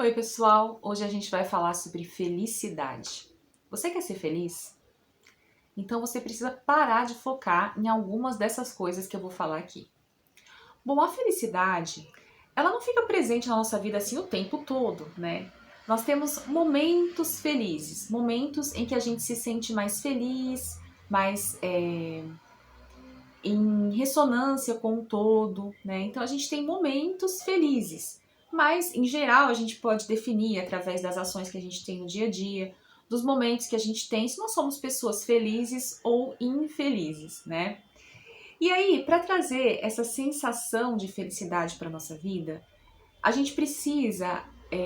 Oi, pessoal! Hoje a gente vai falar sobre felicidade. Você quer ser feliz? Então você precisa parar de focar em algumas dessas coisas que eu vou falar aqui. Bom, a felicidade, ela não fica presente na nossa vida assim o tempo todo, né? Nós temos momentos felizes, momentos em que a gente se sente mais feliz, mais em ressonância com o todo, né? Então a gente tem momentos felizes, mas em geral a gente pode definir através das ações que a gente tem no dia a dia, dos momentos que a gente tem, se nós somos pessoas felizes ou infelizes, né? E aí, para trazer essa sensação de felicidade para nossa vida, a gente precisa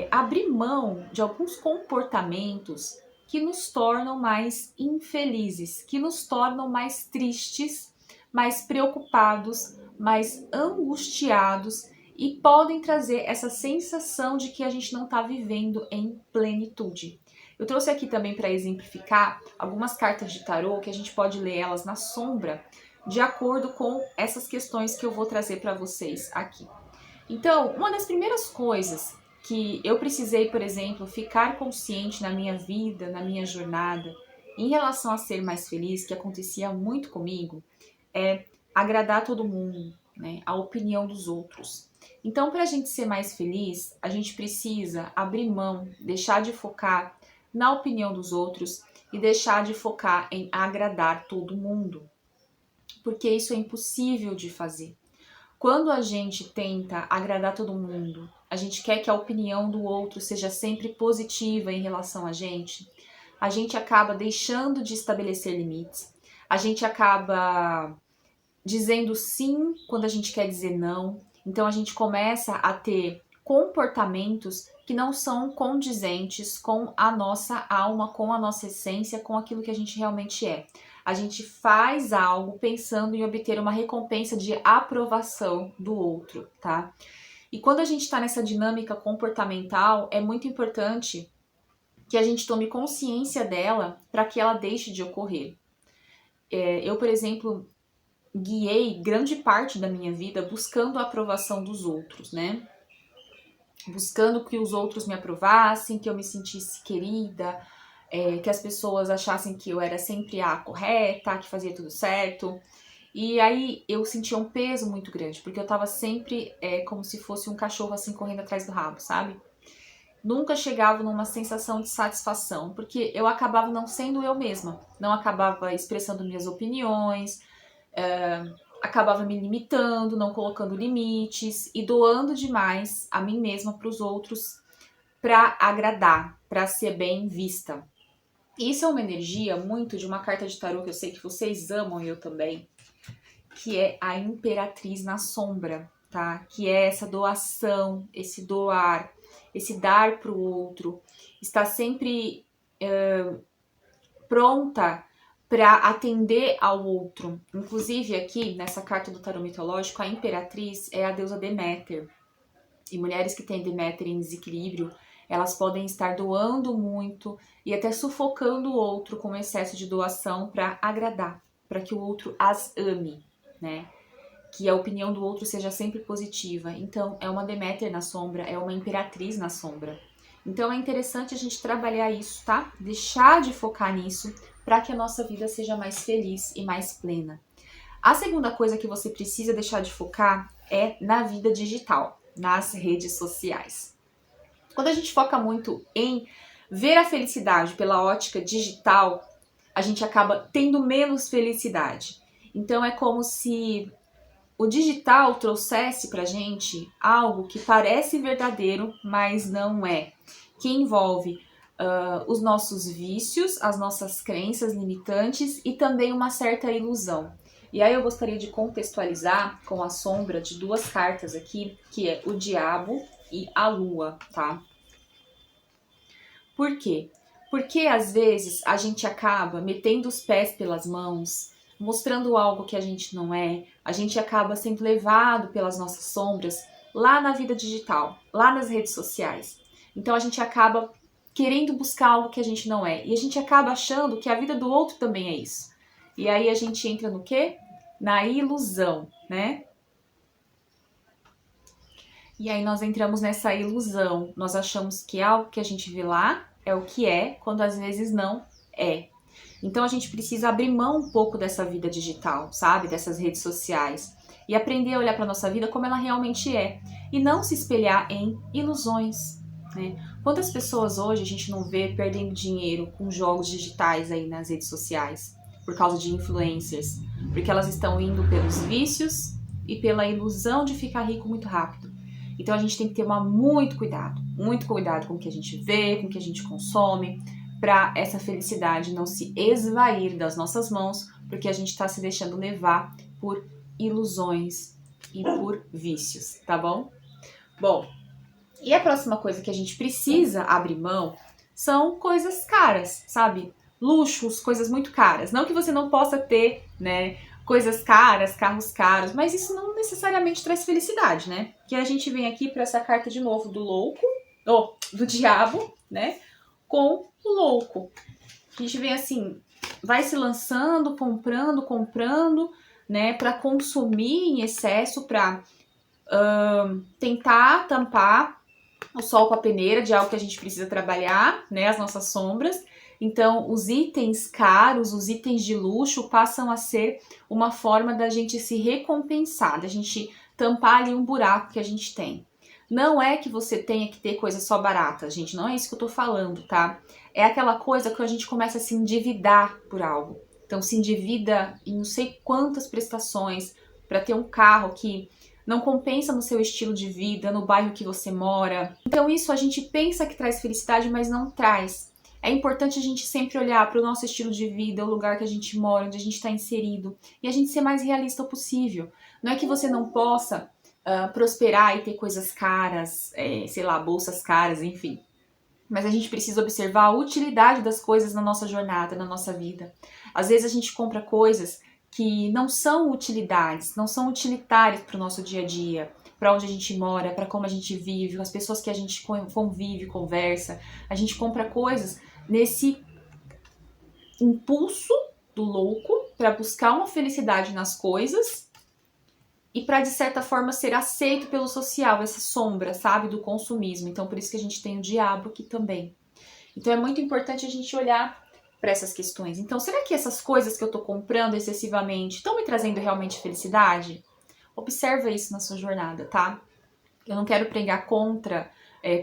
abrir mão de alguns comportamentos que nos tornam mais infelizes, que nos tornam mais tristes, mais preocupados, mais angustiados e podem trazer essa sensação de que a gente não está vivendo em plenitude. Eu trouxe aqui também para exemplificar algumas cartas de tarô que a gente pode ler elas na sombra, de acordo com essas questões que eu vou trazer para vocês aqui. Então, uma das primeiras coisas que eu precisei, por exemplo, ficar consciente na minha vida, na minha jornada, em relação a ser mais feliz, que acontecia muito comigo, é agradar todo mundo, né? A opinião dos outros. Então, para a gente ser mais feliz, a gente precisa abrir mão, deixar de focar na opinião dos outros e deixar de focar em agradar todo mundo, porque isso é impossível de fazer. Quando a gente tenta agradar todo mundo, a gente quer que a opinião do outro seja sempre positiva em relação a gente acaba deixando de estabelecer limites, a gente acaba dizendo sim quando a gente quer dizer não, então a gente começa a ter comportamentos que não são condizentes com a nossa alma, com a nossa essência, com aquilo que a gente realmente é. A gente faz algo pensando em obter uma recompensa de aprovação do outro, tá? E quando a gente está nessa dinâmica comportamental, é muito importante que a gente tome consciência dela para que ela deixe de ocorrer. Eu, por exemplo, guiei grande parte da minha vida buscando a aprovação dos outros, né? Buscando que os outros me aprovassem, que eu me sentisse querida, que as pessoas achassem que eu era sempre a correta, que fazia tudo certo. E aí eu sentia um peso muito grande, porque eu tava sempre como se fosse um cachorro assim correndo atrás do rabo, sabe? Nunca chegava numa sensação de satisfação, porque eu acabava não sendo eu mesma, não acabava expressando minhas opiniões, acabava me limitando, não colocando limites e doando demais a mim mesma para os outros para agradar, para ser bem vista. Isso é uma energia muito de uma carta de tarô que eu sei que vocês amam e eu também, que é a Imperatriz na Sombra, tá? Que é essa doação, esse doar, esse dar para o outro, está sempre pronta para atender ao outro. Inclusive aqui nessa carta do tarô mitológico, a Imperatriz é a deusa Deméter. E mulheres que têm Deméter em desequilíbrio, elas podem estar doando muito e até sufocando o outro com excesso de doação para agradar, para que o outro as ame, né? Que a opinião do outro seja sempre positiva. Então, é uma Deméter na sombra, é uma Imperatriz na sombra. Então, é interessante a gente trabalhar isso, tá? Deixar de focar nisso para que a nossa vida seja mais feliz e mais plena. A segunda coisa que você precisa deixar de focar é na vida digital, nas redes sociais. Quando a gente foca muito em ver a felicidade pela ótica digital, a gente acaba tendo menos felicidade. Então é como se o digital trouxesse pra gente algo que parece verdadeiro, mas não é. Que envolve os nossos vícios, as nossas crenças limitantes e também uma certa ilusão. E aí eu gostaria de contextualizar com a sombra de duas cartas aqui, que é o Diabo e a Lua, tá? Por quê? Porque às vezes a gente acaba metendo os pés pelas mãos, mostrando algo que a gente não é, a gente acaba sendo levado pelas nossas sombras lá na vida digital, lá nas redes sociais. Então a gente acaba querendo buscar algo que a gente não é. E a gente acaba achando que a vida do outro também é isso. E aí a gente entra no quê? Na ilusão, né? E aí nós entramos nessa ilusão. Nós achamos que algo que a gente vê lá é o que é, quando às vezes não é. Então a gente precisa abrir mão um pouco dessa vida digital, sabe? Dessas redes sociais. E aprender a olhar para nossa vida como ela realmente é. E não se espelhar em ilusões, né? Quantas pessoas hoje a gente não vê perdendo dinheiro com jogos digitais aí nas redes sociais? Por causa de influencers. Porque elas estão indo pelos vícios e pela ilusão de ficar rico muito rápido. Então a gente tem que ter muito cuidado com o que a gente vê, com o que a gente consome, para essa felicidade não se esvair das nossas mãos, porque a gente está se deixando levar por ilusões e por vícios, tá bom? Bom, e a próxima coisa que a gente precisa abrir mão são coisas caras, sabe? Luxos, coisas muito caras. Não que você não possa ter, né, coisas caras, carros caros, mas isso não necessariamente traz felicidade, né? Que a gente vem aqui para essa carta de novo do louco, do diabo, né? Com o louco. A gente vem assim, vai se lançando, comprando, né? Para consumir em excesso, para tentar tampar o sol com a peneira de algo que a gente precisa trabalhar, né? As nossas sombras. Então, os itens caros, os itens de luxo passam a ser uma forma da gente se recompensar, da gente tampar ali um buraco que a gente tem. Não é que você tenha que ter coisa só barata, gente, não é isso que eu tô falando, tá? É aquela coisa que a gente começa a se endividar por algo. Então, se endivida em não sei quantas prestações para ter um carro que não compensa no seu estilo de vida, no bairro que você mora. Então isso a gente pensa que traz felicidade, mas não traz. É importante a gente sempre olhar para o nosso estilo de vida, o lugar que a gente mora, onde a gente está inserido, e a gente ser mais realista possível. Não é que você não possa prosperar e ter coisas caras, sei lá, bolsas caras, enfim. Mas a gente precisa observar a utilidade das coisas na nossa jornada, na nossa vida. Às vezes a gente compra coisas que não são utilidades, não são utilitárias para o nosso dia a dia, para onde a gente mora, para como a gente vive, as pessoas que a gente convive, conversa. A gente compra coisas nesse impulso do louco para buscar uma felicidade nas coisas e para, de certa forma, ser aceito pelo social, essa sombra, sabe, do consumismo. Então, por isso que a gente tem o diabo aqui também. Então, é muito importante a gente olhar para essas questões. Então, será que essas coisas que eu tô comprando excessivamente estão me trazendo realmente felicidade? Observa isso na sua jornada, tá? Eu não quero pregar contra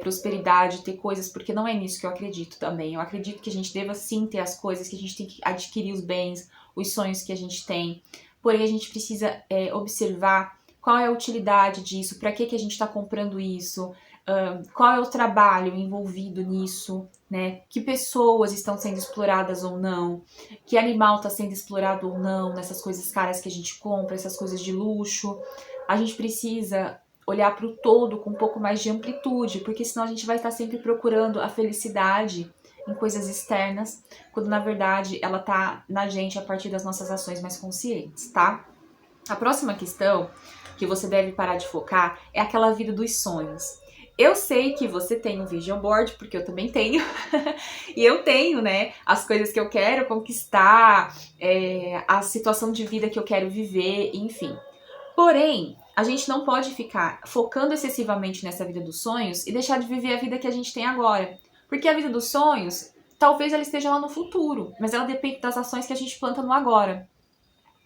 prosperidade, ter coisas, porque não é nisso que eu acredito também. Eu acredito que a gente deva sim ter as coisas, que a gente tem que adquirir os bens, os sonhos que a gente tem. Porém, a gente precisa observar qual é a utilidade disso, para que a gente está comprando isso, qual é o trabalho envolvido nisso, né? Que pessoas estão sendo exploradas ou não, que animal está sendo explorado ou não nessas coisas caras que a gente compra, essas coisas de luxo. A gente precisa olhar para o todo com um pouco mais de amplitude, porque senão a gente vai estar sempre procurando a felicidade em coisas externas, quando na verdade ela tá na gente a partir das nossas ações mais conscientes, tá? A próxima questão que você deve parar de focar é aquela vida dos sonhos. Eu sei que você tem um vision board, porque eu também tenho, e eu tenho, né, as coisas que eu quero conquistar, a situação de vida que eu quero viver, enfim. Porém, a gente não pode ficar focando excessivamente nessa vida dos sonhos e deixar de viver a vida que a gente tem agora. Porque a vida dos sonhos, talvez ela esteja lá no futuro, mas ela depende das ações que a gente planta no agora.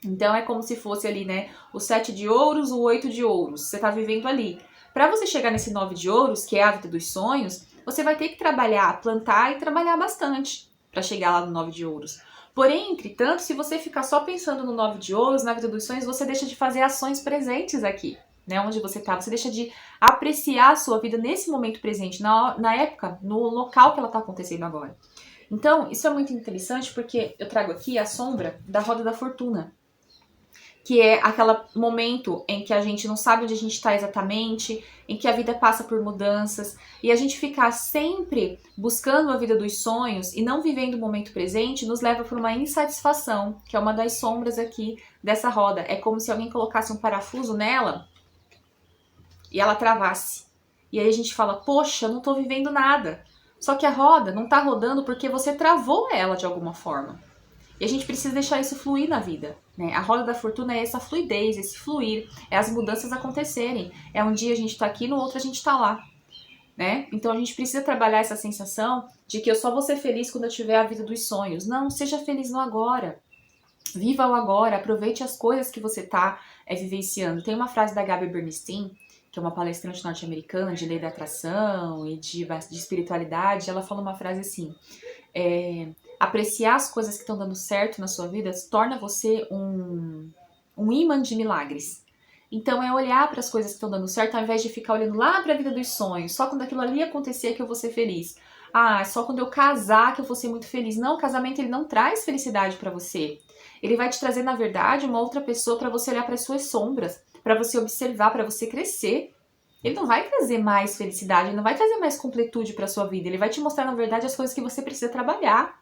Então é como se fosse ali, né, o 7 de ouros, o 8 de ouros. Você tá vivendo ali. Para você chegar nesse 9 de ouros, que é a vida dos sonhos, você vai ter que trabalhar, plantar e trabalhar bastante para chegar lá no 9 de ouros. Porém, entretanto, se você ficar só pensando no 9 de ouros, na vida dos sonhos, você deixa de fazer ações presentes aqui, né, onde você tá. Você deixa de apreciar a sua vida nesse momento presente, na época, no local que ela tá acontecendo agora. Então, isso é muito interessante porque eu trago aqui a sombra da roda da fortuna, que é aquele momento em que a gente não sabe onde a gente está exatamente, em que a vida passa por mudanças, e a gente ficar sempre buscando a vida dos sonhos e não vivendo o momento presente nos leva por uma insatisfação, que é uma das sombras aqui dessa roda. É como se alguém colocasse um parafuso nela e ela travasse. E aí a gente fala, poxa, eu não tô vivendo nada. Só que a roda não tá rodando porque você travou ela de alguma forma. E a gente precisa deixar isso fluir na vida, né? A roda da fortuna é essa fluidez, esse fluir, é as mudanças acontecerem. É um dia a gente tá aqui, no outro a gente tá lá, né? Então a gente precisa trabalhar essa sensação de que eu só vou ser feliz quando eu tiver a vida dos sonhos. Não, seja feliz no agora. Viva o agora, aproveite as coisas que você tá vivenciando. Tem uma frase da Gabi Bernstein, que é uma palestrante norte-americana de lei da atração e de espiritualidade. Ela fala uma frase assim: apreciar as coisas que estão dando certo na sua vida torna você um imã de milagres. Então é olhar para as coisas que estão dando certo ao invés de ficar olhando lá para a vida dos sonhos. Só quando aquilo ali acontecer que eu vou ser feliz. Ah, só quando eu casar que eu vou ser muito feliz. Não, o casamento ele não traz felicidade para você. Ele vai te trazer, na verdade, uma outra pessoa para você olhar para as suas sombras, para você observar, para você crescer. Ele não vai trazer mais felicidade, ele não vai trazer mais completude para sua vida. Ele vai te mostrar, na verdade, as coisas que você precisa trabalhar.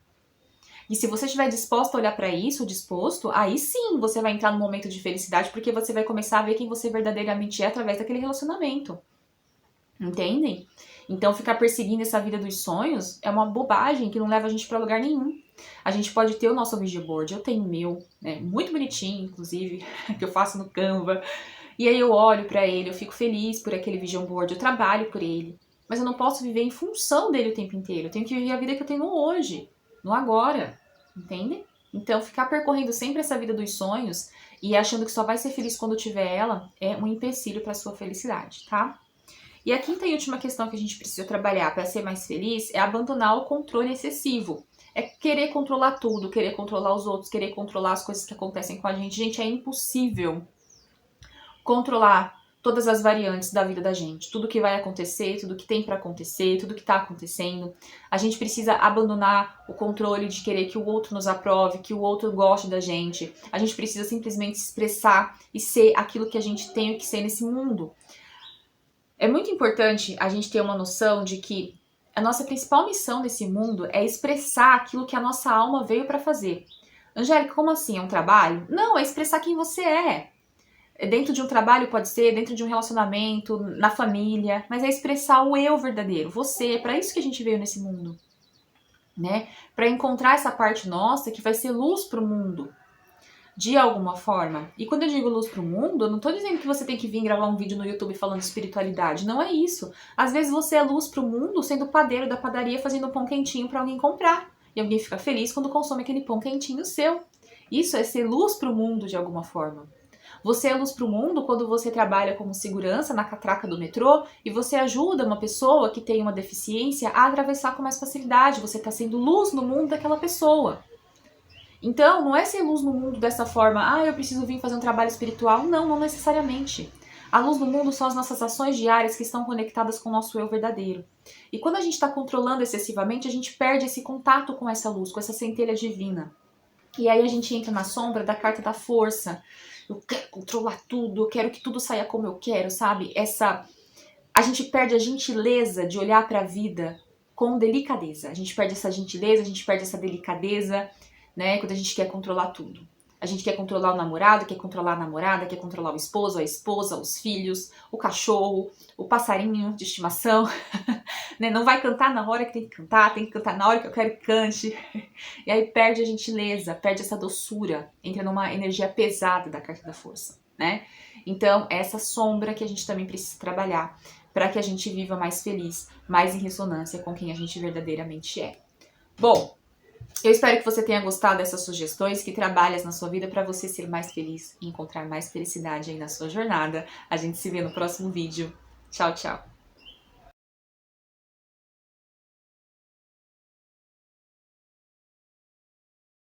E se você estiver disposto a olhar para isso, disposto, aí sim você vai entrar num momento de felicidade, porque você vai começar a ver quem você verdadeiramente é através daquele relacionamento. Entendem? Então ficar perseguindo essa vida dos sonhos é uma bobagem que não leva a gente para lugar nenhum. A gente pode ter o nosso vision board, eu tenho o meu, né, muito bonitinho, inclusive, que eu faço no Canva. E aí eu olho para ele, eu fico feliz por aquele vision board, eu trabalho por ele. Mas eu não posso viver em função dele o tempo inteiro. Eu tenho que viver a vida que eu tenho hoje, no agora, entende? Então ficar percorrendo sempre essa vida dos sonhos e achando que só vai ser feliz quando tiver ela é um empecilho para sua felicidade, tá? E a quinta e última questão que a gente precisa trabalhar para ser mais feliz é abandonar o controle excessivo. É querer controlar tudo, querer controlar os outros, querer controlar as coisas que acontecem com a gente. Gente, é impossível controlar todas as variantes da vida da gente. Tudo que vai acontecer, tudo que tem para acontecer, tudo que tá acontecendo. A gente precisa abandonar o controle de querer que o outro nos aprove, que o outro goste da gente. A gente precisa simplesmente expressar e ser aquilo que a gente tem que ser nesse mundo. É muito importante a gente ter uma noção de que a nossa principal missão nesse mundo é expressar aquilo que a nossa alma veio para fazer. Angélica, como assim? É um trabalho? Não, é expressar quem você é. Dentro de um trabalho pode ser, dentro de um relacionamento, na família, mas é expressar o eu verdadeiro, você. É para isso que a gente veio nesse mundo, né? Para encontrar essa parte nossa que vai ser luz para o mundo. De alguma forma. E quando eu digo luz pro mundo, eu não tô dizendo que você tem que vir gravar um vídeo no YouTube falando de espiritualidade. Não é isso. Às vezes você é luz pro mundo sendo padeiro da padaria fazendo pão quentinho para alguém comprar. E alguém fica feliz quando consome aquele pão quentinho seu. Isso é ser luz pro mundo de alguma forma. Você é luz pro mundo quando você trabalha como segurança na catraca do metrô e você ajuda uma pessoa que tem uma deficiência a atravessar com mais facilidade. Você tá sendo luz no mundo daquela pessoa. Então, não é ser luz no mundo dessa forma, eu preciso vir fazer um trabalho espiritual. Não, não necessariamente. A luz no mundo são as nossas ações diárias que estão conectadas com o nosso eu verdadeiro. E quando a gente está controlando excessivamente, a gente perde esse contato com essa luz, com essa centelha divina. E aí a gente entra na sombra da carta da força. Eu quero controlar tudo, eu quero que tudo saia como eu quero, sabe? A gente perde a gentileza de olhar para a vida com delicadeza. A gente perde essa gentileza, a gente perde essa delicadeza, né, quando a gente quer controlar tudo. A gente quer controlar o namorado, quer controlar a namorada, quer controlar o esposo, a esposa, os filhos, o cachorro, o passarinho de estimação. Né? Não vai cantar na hora que tem que cantar na hora que eu quero que cante. E aí perde a gentileza, perde essa doçura, entra numa energia pesada da carta da força, né? Então, essa sombra que a gente também precisa trabalhar para que a gente viva mais feliz, mais em ressonância com quem a gente verdadeiramente é. Bom, eu espero que você tenha gostado dessas sugestões, que trabalhas na sua vida para você ser mais feliz e encontrar mais felicidade aí na sua jornada. A gente se vê no próximo vídeo. Tchau, tchau!